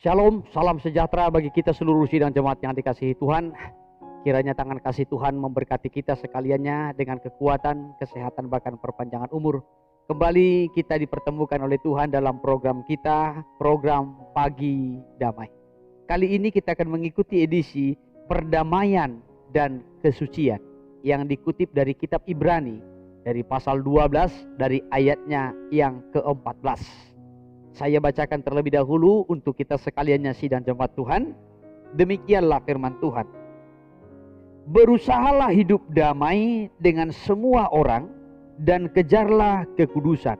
Shalom, salam sejahtera bagi kita seluruh sidang jemaat yang dikasihi Tuhan. Kiranya tangan kasih Tuhan memberkati kita sekaliannya dengan kekuatan, kesehatan, bahkan perpanjangan umur. Kembali kita dipertemukan oleh Tuhan dalam program kita, program Pagi Damai. Kali ini kita akan mengikuti edisi Perdamaian dan Kesucian yang dikutip dari kitab Ibrani, dari pasal 12, dari ayatnya yang ke-14. Saya bacakan terlebih dahulu untuk kita sekaliannya sidang jemaat Tuhan. Demikianlah firman Tuhan. Berusahalah hidup damai dengan semua orang dan kejarlah kekudusan.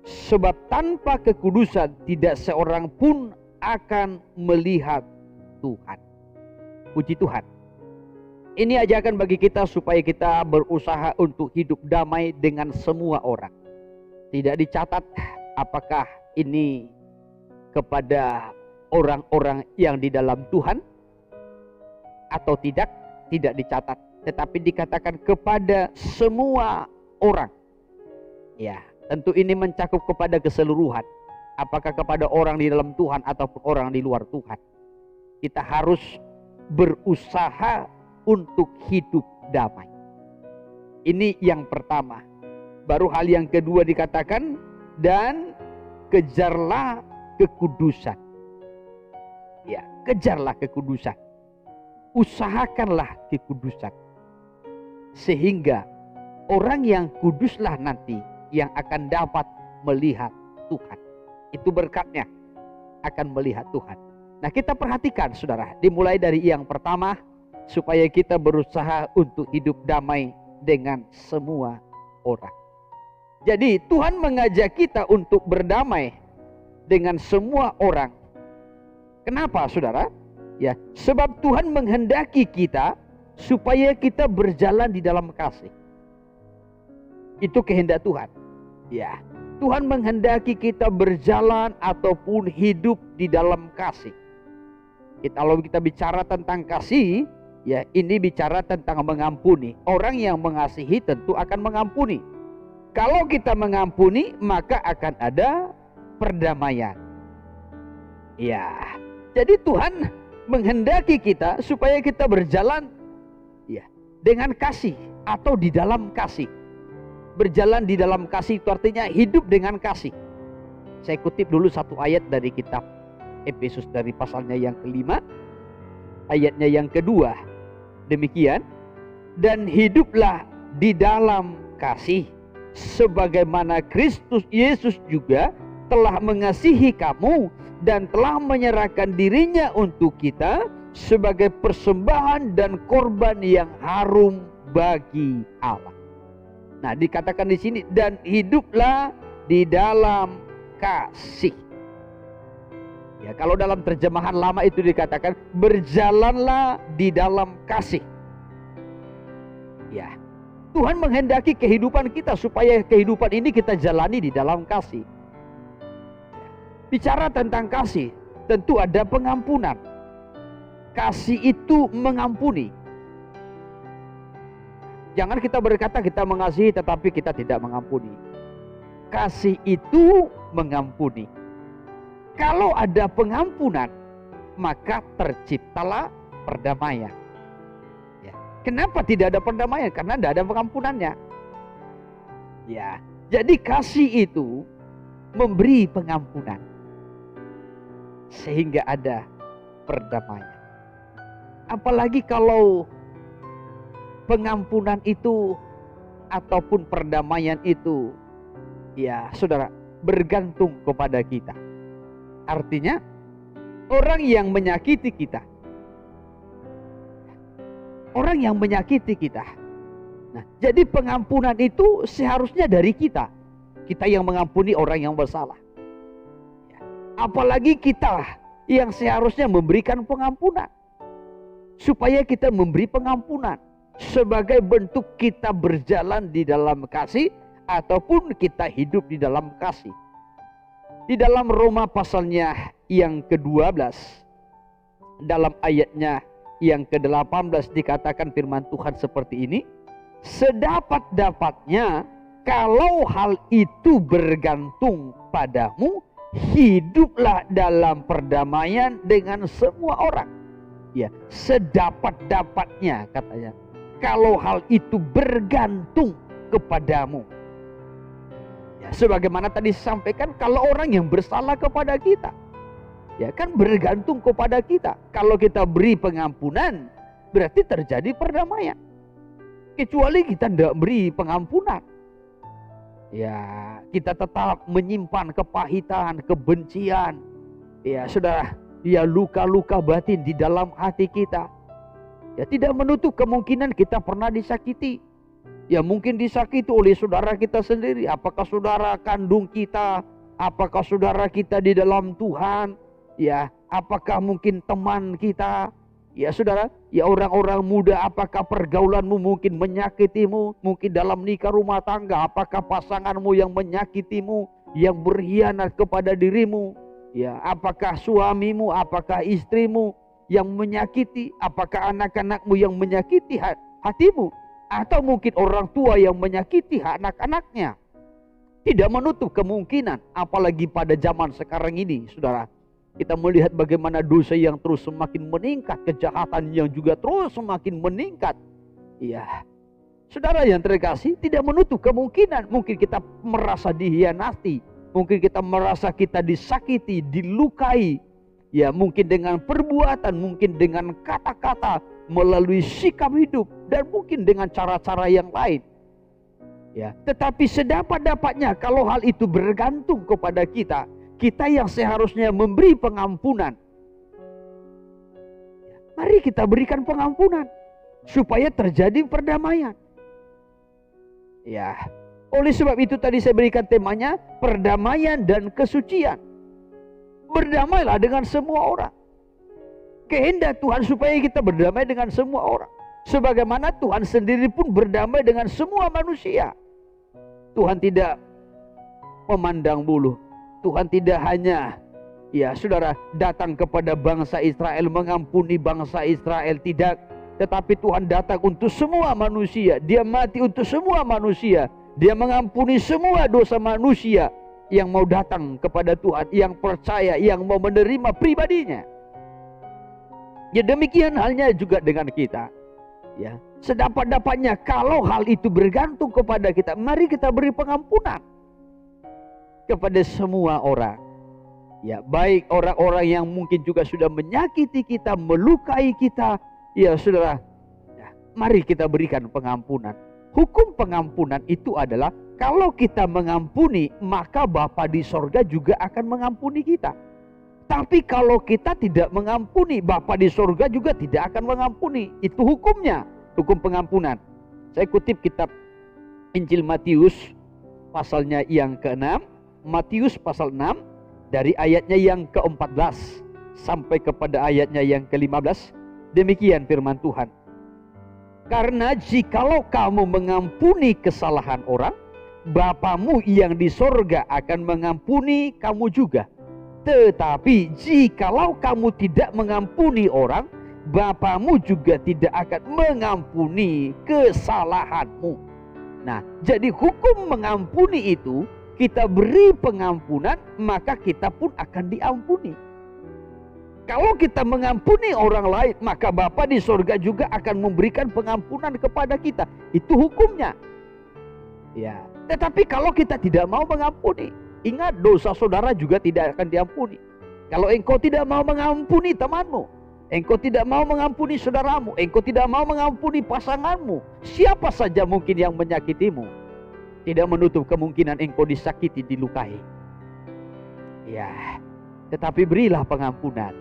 Sebab tanpa kekudusan tidak seorang pun akan melihat Tuhan. Puji Tuhan. Ini ajakan bagi kita supaya kita berusaha untuk hidup damai dengan semua orang. Tidak dicatat apakah ini kepada orang-orang yang di dalam Tuhan atau tidak dicatat, tetapi dikatakan kepada semua orang. Ya, tentu ini mencakup kepada keseluruhan. Apakah kepada orang di dalam Tuhan ataupun orang di luar Tuhan. Kita harus berusaha untuk hidup damai. Ini yang pertama. Baru hal yang kedua dikatakan, dan kejarlah kekudusan. Ya, kejarlah kekudusan. Usahakanlah kekudusan. Sehingga orang yang kuduslah nanti yang akan dapat melihat Tuhan. Itu berkatnya, akan melihat Tuhan. Nah, kita perhatikan saudara, dimulai dari yang pertama, supaya kita berusaha untuk hidup damai dengan semua orang. Jadi Tuhan mengajak kita untuk berdamai dengan semua orang. Kenapa saudara? Ya, sebab Tuhan menghendaki kita supaya kita berjalan di dalam kasih. Itu kehendak Tuhan. Ya, Tuhan menghendaki kita berjalan ataupun hidup di dalam kasih. Kalau kita bicara tentang kasih, ya ini bicara tentang mengampuni. Orang yang mengasihi tentu akan mengampuni. Kalau kita mengampuni, maka akan ada perdamaian. Ya, jadi Tuhan menghendaki kita supaya kita berjalan ya dengan kasih atau di dalam kasih. Berjalan di dalam kasih itu artinya hidup dengan kasih. Saya kutip dulu satu ayat dari kitab Efesus dari pasalnya yang kelima, ayatnya yang kedua. Demikian, dan hiduplah di dalam kasih, sebagaimana Kristus Yesus juga telah mengasihi kamu dan telah menyerahkan dirinya untuk kita sebagai persembahan dan korban yang harum bagi Allah. Nah, dikatakan di sini, dan hiduplah di dalam kasih. Ya, kalau dalam terjemahan lama itu dikatakan berjalanlah di dalam kasih. Ya, Tuhan menghendaki kehidupan kita supaya kehidupan ini kita jalani di dalam kasih. Bicara tentang kasih, tentu ada pengampunan. Kasih itu mengampuni. Jangan kita berkata kita mengasihi tetapi kita tidak mengampuni. Kasih itu mengampuni. Kalau ada pengampunan, maka terciptalah perdamaian. Ya. Kenapa tidak ada perdamaian? Karena tidak ada pengampunannya. Ya, jadi kasih itu memberi pengampunan. Sehingga ada perdamaian. Apalagi kalau pengampunan itu ataupun perdamaian itu, ya saudara, bergantung kepada kita. Artinya orang yang menyakiti kita, orang yang menyakiti kita. Nah, jadi pengampunan itu seharusnya dari kita. Kita yang mengampuni orang yang bersalah. Apalagi kita yang seharusnya memberikan pengampunan. Supaya kita memberi pengampunan. Sebagai bentuk kita berjalan di dalam kasih. Ataupun kita hidup di dalam kasih. Di dalam Roma pasalnya yang ke-12. Dalam ayatnya yang ke-18 dikatakan firman Tuhan seperti ini. Sedapat-dapatnya kalau hal itu bergantung padamu, hiduplah dalam perdamaian dengan semua orang. Ya, sedapat-dapatnya katanya. Kalau hal itu bergantung kepadamu. Ya, sebagaimana tadi disampaikan, kalau orang yang bersalah kepada kita, ya kan bergantung kepada kita. Kalau kita beri pengampunan, berarti terjadi perdamaian. Kecuali kita tidak beri pengampunan, ya kita tetap menyimpan kepahitan, kebencian, ya saudara, ya luka-luka batin di dalam hati kita. Ya tidak menutup kemungkinan kita pernah disakiti. Ya mungkin disakiti oleh saudara kita sendiri. Apakah saudara kandung kita? Apakah saudara kita di dalam Tuhan? Ya, apakah mungkin teman kita? Ya saudara, ya orang-orang muda, apakah pergaulanmu mungkin menyakitimu? Mungkin dalam nikah rumah tangga, apakah pasanganmu yang menyakitimu, yang berkhianat kepada dirimu? Ya, apakah suamimu, apakah istrimu yang menyakiti? Apakah anak-anakmu yang menyakiti hatimu? Atau mungkin orang tua yang menyakiti anak-anaknya? Tidak menutup kemungkinan, apalagi pada zaman sekarang ini, saudara. Kita melihat bagaimana dosa yang terus semakin meningkat, kejahatan yang juga terus semakin meningkat. Ya, saudara yang terkasih, tidak menutup kemungkinan mungkin kita merasa dihianati, mungkin kita merasa kita disakiti, dilukai. Ya, mungkin dengan perbuatan, mungkin dengan kata-kata, melalui sikap hidup, dan mungkin dengan cara-cara yang lain. Ya, tetapi sedapat-dapatnya kalau hal itu bergantung kepada kita, kita yang seharusnya memberi pengampunan, mari kita berikan pengampunan supaya terjadi perdamaian. Ya, oleh sebab itu tadi saya berikan temanya perdamaian dan kesucian. Berdamailah dengan semua orang. Kehendak Tuhan supaya kita berdamai dengan semua orang. Sebagaimana Tuhan sendiri pun berdamai dengan semua manusia. Tuhan tidak memandang bulu. Tuhan tidak hanya, ya saudara, datang kepada bangsa Israel, mengampuni bangsa Israel, tidak. Tetapi Tuhan datang untuk semua manusia. Dia mati untuk semua manusia. Dia mengampuni semua dosa manusia yang mau datang kepada Tuhan, yang percaya, yang mau menerima pribadinya. Ya demikian halnya juga dengan kita. Ya, sedapat-dapatnya kalau hal itu bergantung kepada kita, mari kita beri pengampunan kepada semua orang. Ya, baik orang-orang yang mungkin juga sudah menyakiti kita, melukai kita, ya saudara, ya, mari kita berikan pengampunan. Hukum pengampunan itu adalah kalau kita mengampuni, maka Bapa di sorga juga akan mengampuni kita. Tapi kalau kita tidak mengampuni, Bapa di sorga juga tidak akan mengampuni. Itu hukumnya, hukum pengampunan. Saya kutip kitab Injil Matius pasalnya yang ke-6, Matius pasal 6 dari ayatnya yang ke-14 sampai kepada ayatnya yang ke-15. Demikian firman Tuhan. Karena jikalau kamu mengampuni kesalahan orang, Bapamu yang di sorga akan mengampuni kamu juga. Tetapi jikalau kamu tidak mengampuni orang, Bapamu juga tidak akan mengampuni kesalahanmu. Nah, jadi hukum mengampuni itu, kita beri pengampunan, maka kita pun akan diampuni. Kalau kita mengampuni orang lain, maka Bapa di sorga juga akan memberikan pengampunan kepada kita. Itu hukumnya. Ya, tetapi kalau kita tidak mau mengampuni, ingat dosa saudara juga tidak akan diampuni. Kalau engkau tidak mau mengampuni temanmu, engkau tidak mau mengampuni saudaramu, engkau tidak mau mengampuni pasanganmu, siapa saja mungkin yang menyakitimu, tidak menutup kemungkinan engkau disakiti, dilukai. Ya, tetapi berilah pengampunan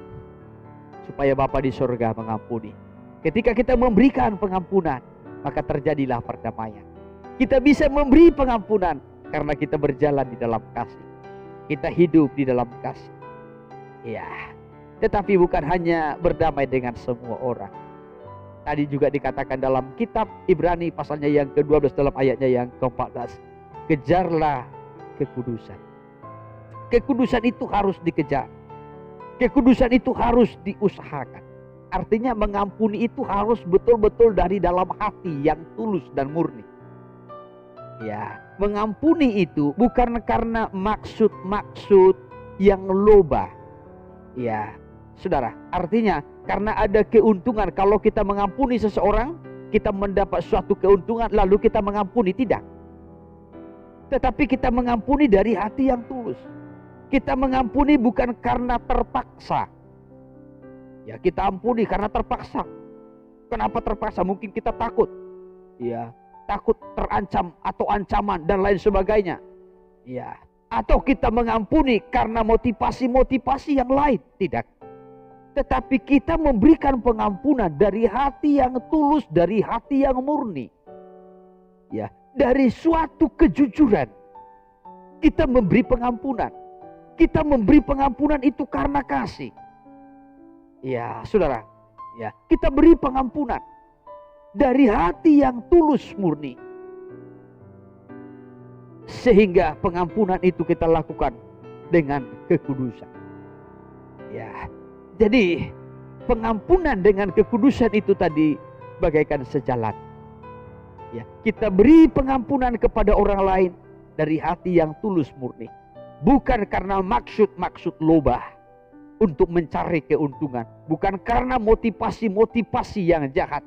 supaya Bapa di sorga mengampuni. Ketika kita memberikan pengampunan, maka terjadilah perdamaian. Kita bisa memberi pengampunan karena kita berjalan di dalam kasih. Kita hidup di dalam kasih. Ya, tetapi bukan hanya berdamai dengan semua orang. Tadi juga dikatakan dalam kitab Ibrani pasalnya yang ke-12 dalam ayatnya yang ke-14. Kejarlah kekudusan. Kekudusan itu harus dikejar. Kekudusan itu harus diusahakan. Artinya mengampuni itu harus betul-betul dari dalam hati yang tulus dan murni. Ya, mengampuni itu bukan karena maksud-maksud, yang loba. Ya, saudara, artinya karena ada keuntungan kalau kita mengampuni seseorang, kita mendapat suatu keuntungan lalu kita mengampuni, tidak. Tetapi kita mengampuni dari hati yang tulus. Kita mengampuni bukan karena terpaksa. Ya, kita ampuni karena terpaksa. Kenapa terpaksa? Mungkin kita takut. Ya, takut terancam atau ancaman dan lain sebagainya. Ya, atau kita mengampuni karena motivasi-motivasi yang lain, tidak. Tetapi kita memberikan pengampunan dari hati yang tulus, dari hati yang murni. Ya, dari suatu kejujuran. Kita memberi pengampunan. Kita memberi pengampunan itu karena kasih. Ya, saudara. Ya, kita beri pengampunan dari hati yang tulus murni. Sehingga pengampunan itu kita lakukan dengan kekudusan. Ya, jadi pengampunan dengan kekudusan itu tadi bagaikan sejalan. Ya, kita beri pengampunan kepada orang lain dari hati yang tulus murni. Bukan karena maksud-maksud loba untuk mencari keuntungan. Bukan karena motivasi-motivasi yang jahat.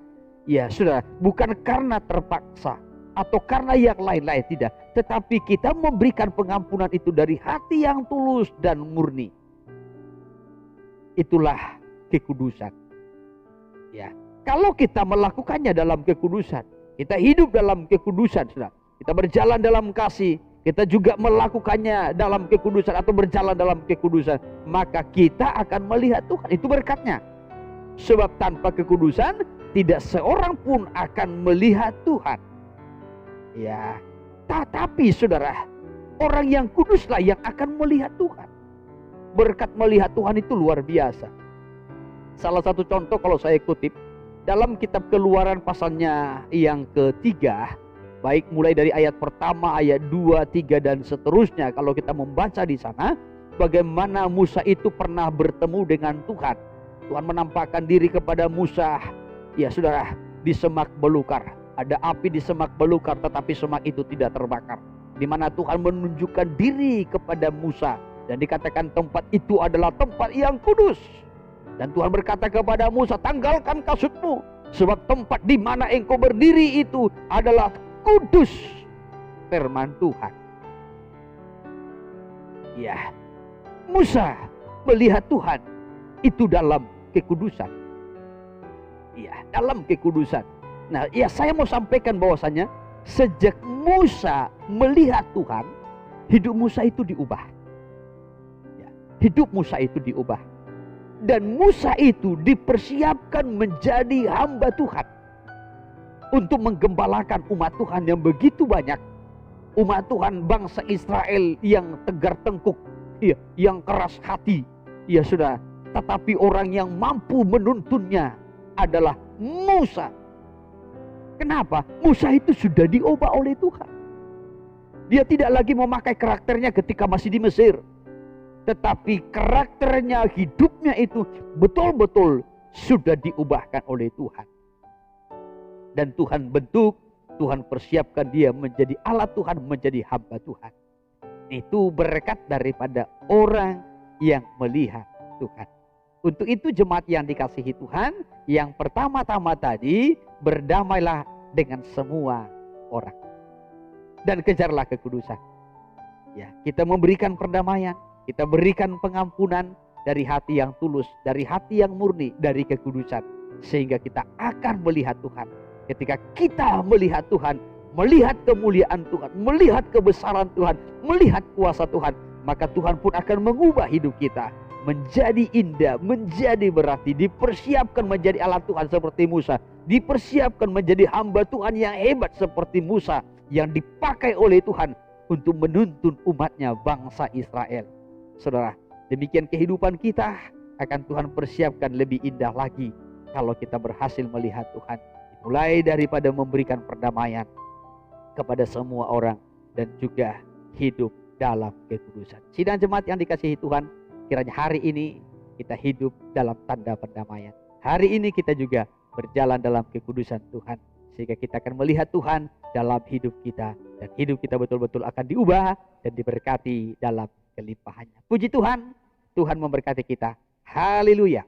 Ya, saudara, bukan karena terpaksa atau karena yang lain-lain, tidak. Tetapi kita memberikan pengampunan itu dari hati yang tulus dan murni. Itulah kekudusan. Ya, kalau kita melakukannya dalam kekudusan, kita hidup dalam kekudusan, saudara. Kita berjalan dalam kasih, kita juga melakukannya dalam kekudusan atau berjalan dalam kekudusan, maka kita akan melihat Tuhan. Itu berkatnya. Sebab tanpa kekudusan tidak seorang pun akan melihat Tuhan. Ya, tetapi saudara, orang yang kuduslah yang akan melihat Tuhan. Berkat melihat Tuhan itu luar biasa. Salah satu contoh kalau saya kutip dalam kitab Keluaran pasalnya yang ketiga, baik mulai dari ayat pertama, ayat 2, 3 dan seterusnya. Kalau kita membaca di sana, bagaimana Musa itu pernah bertemu dengan Tuhan. Tuhan menampakkan diri kepada Musa. Ya, saudara, di semak belukar. Ada api di semak belukar, tetapi semak itu tidak terbakar. Di mana Tuhan menunjukkan diri kepada Musa. Dan dikatakan tempat itu adalah tempat yang kudus. Dan Tuhan berkata kepada Musa, tanggalkan kasutmu. Sebab tempat di mana engkau berdiri itu adalah kudus. Firman Tuhan. Ya, Musa melihat Tuhan itu dalam kekudusan. Ya, dalam kekudusan. Nah, ya, saya mau sampaikan bahwasanya sejak Musa melihat Tuhan, hidup Musa itu diubah. Ya, hidup Musa itu diubah. Dan Musa itu dipersiapkan menjadi hamba Tuhan. Untuk menggembalakan umat Tuhan yang begitu banyak. Umat Tuhan bangsa Israel yang tegar tengkuk. Ya, yang keras hati. Ya, sudah. Tetapi orang yang mampu menuntunnya adalah Musa. Kenapa? Musa itu sudah diubah oleh Tuhan. Dia tidak lagi memakai karakternya ketika masih di Mesir. Tetapi karakternya, hidupnya itu betul-betul sudah diubahkan oleh Tuhan. Dan Tuhan bentuk, Tuhan persiapkan dia menjadi alat Tuhan, menjadi hamba Tuhan. Itu berkat daripada orang yang melihat Tuhan. Untuk itu jemaat yang dikasihi Tuhan, yang pertama-tama tadi, berdamailah dengan semua orang. Dan kejarlah kekudusan. Ya, kita memberikan perdamaian, kita berikan pengampunan dari hati yang tulus, dari hati yang murni, dari kekudusan. Sehingga kita akan melihat Tuhan. Ketika kita melihat Tuhan, melihat kemuliaan Tuhan, melihat kebesaran Tuhan, melihat kuasa Tuhan, maka Tuhan pun akan mengubah hidup kita menjadi indah, menjadi berarti, dipersiapkan menjadi alat Tuhan seperti Musa, dipersiapkan menjadi hamba Tuhan yang hebat seperti Musa, yang dipakai oleh Tuhan untuk menuntun umatnya, bangsa Israel. Saudara, demikian kehidupan kita akan Tuhan persiapkan lebih indah lagi kalau kita berhasil melihat Tuhan. Mulai daripada memberikan perdamaian kepada semua orang dan juga hidup dalam kekudusan. Sidang jemaat yang dikasihi Tuhan, kiranya hari ini kita hidup dalam tanda perdamaian. Hari ini kita juga berjalan dalam kekudusan Tuhan. Sehingga kita akan melihat Tuhan dalam hidup kita. Dan hidup kita betul-betul akan diubah dan diberkati dalam kelimpahannya. Puji Tuhan, Tuhan memberkati kita. Haleluya.